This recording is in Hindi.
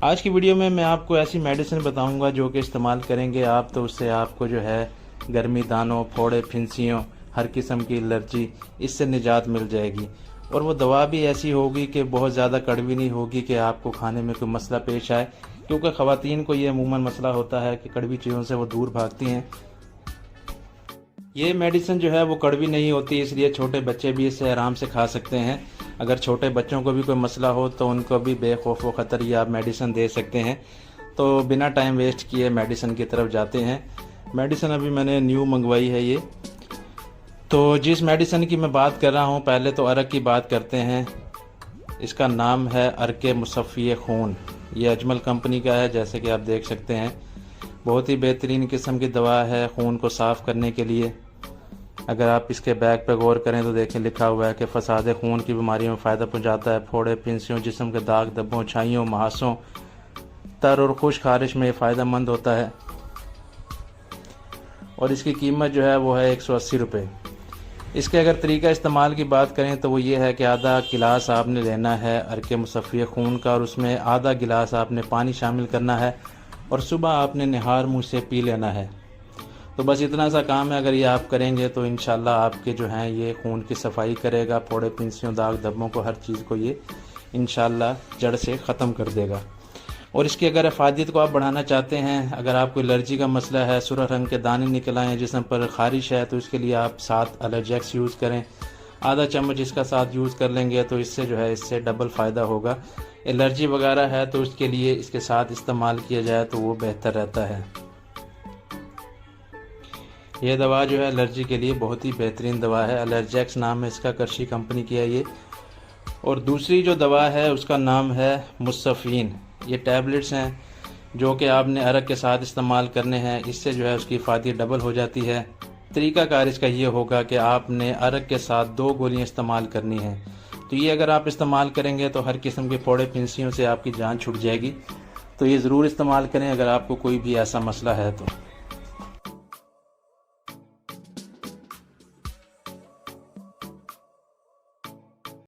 आज की वीडियो में मैं आपको ऐसी मेडिसिन बताऊंगा जो कि इस्तेमाल करेंगे आप तो उससे आपको जो है गर्मी, दानों, फोड़े, फिंसियों, हर किस्म की एलर्जी, इससे निजात मिल जाएगी। और वो दवा भी ऐसी होगी कि बहुत ज़्यादा कड़वी नहीं होगी कि आपको खाने में कोई मसला पेश आए, क्योंकि ख़वातीन को ये अमूमन मसला होता है कि कड़वी चीज़ों से वो दूर भागती हैं। ये मेडिसिन जो है वो कड़वी नहीं होती, इसलिए छोटे बच्चे भी इसे आराम से खा सकते हैं। अगर छोटे बच्चों को भी कोई मसला हो तो उनको भी बेखौफ व ख़तर ये आप मेडिसिन दे सकते हैं। तो बिना टाइम वेस्ट किए मेडिसिन की तरफ जाते हैं। मेडिसिन अभी मैंने न्यू मंगवाई है ये। तो जिस मेडिसिन की मैं बात कर रहा हूँ, पहले तो अरक की बात करते हैं। इसका नाम है अरके मुसफ़्फ़ी खून। ये अजमल कंपनी का है, जैसे कि आप देख सकते हैं। बहुत ही बेहतरीन किस्म की दवा है खून को साफ़ करने के लिए। अगर आप इसके बैग पर गौर करें तो देखें लिखा हुआ है कि फसाद खून की बीमारियों में फ़ायदा पहुंचाता है। फोड़े, फिंसियों, जिस्म के दाग धब्बों, छाइयों, महासों, तर और खुश खारिश में फ़ायदेमंद होता है। और इसकी कीमत जो है वो है 180 रुपये। इसके अगर तरीका इस्तेमाल की बात करें तो वो ये है कि आधा गिलास आपने लेना है अरके मुसफ़्फ़ी खून का, और उसमें आधा गिलास आपने पानी शामिल करना है और सुबह आपने निहार मुँह से पी लेना है। तो बस इतना सा काम है। अगर ये आप करेंगे तो इंशाल्लाह आपके जो हैं ये खून की सफाई करेगा। फोड़े, पिंसियों, दाग धब्बों को, हर चीज़ को ये इंशाल्लाह जड़ से ख़त्म कर देगा। और इसकी अगर अफादियत को आप बढ़ाना चाहते हैं, अगर आपको एलर्जी का मसला है, सुरख रंग के दाने निकल आए हैं जिस्म पर, ख़ारिश है, तो इसके लिए आप 7 एलर्जेक्स यूज़ करें। आधा चम्मच इसका साथ यूज़ कर लेंगे तो इससे जो है इससे डबल फ़ायदा होगा। एलर्जी वगैरह है तो उसके लिए इसके साथ इस्तेमाल किया जाए तो वो बेहतर रहता है। यह दवा जो है एलर्जी के लिए बहुत ही बेहतरीन दवा है। एलर्जेक्स नाम है इसका, करशी कंपनी की है ये। और दूसरी जो दवा है उसका नाम है मुसफ़ीन। ये टैबलेट्स हैं जो कि आपने अरक के साथ इस्तेमाल करने हैं। इससे जो है उसकी फ़ायदे डबल हो जाती है। तरीक़ाकार इसका ये होगा कि आपने अरक के साथ 2 गोलियाँ इस्तेमाल करनी हैं। तो ये अगर आप इस्तेमाल करेंगे तो हर किस्म के फोड़े, फिंसियों से आपकी जान छूट जाएगी। तो ये ज़रूर इस्तेमाल करें अगर आपको कोई भी ऐसा मसला है तो।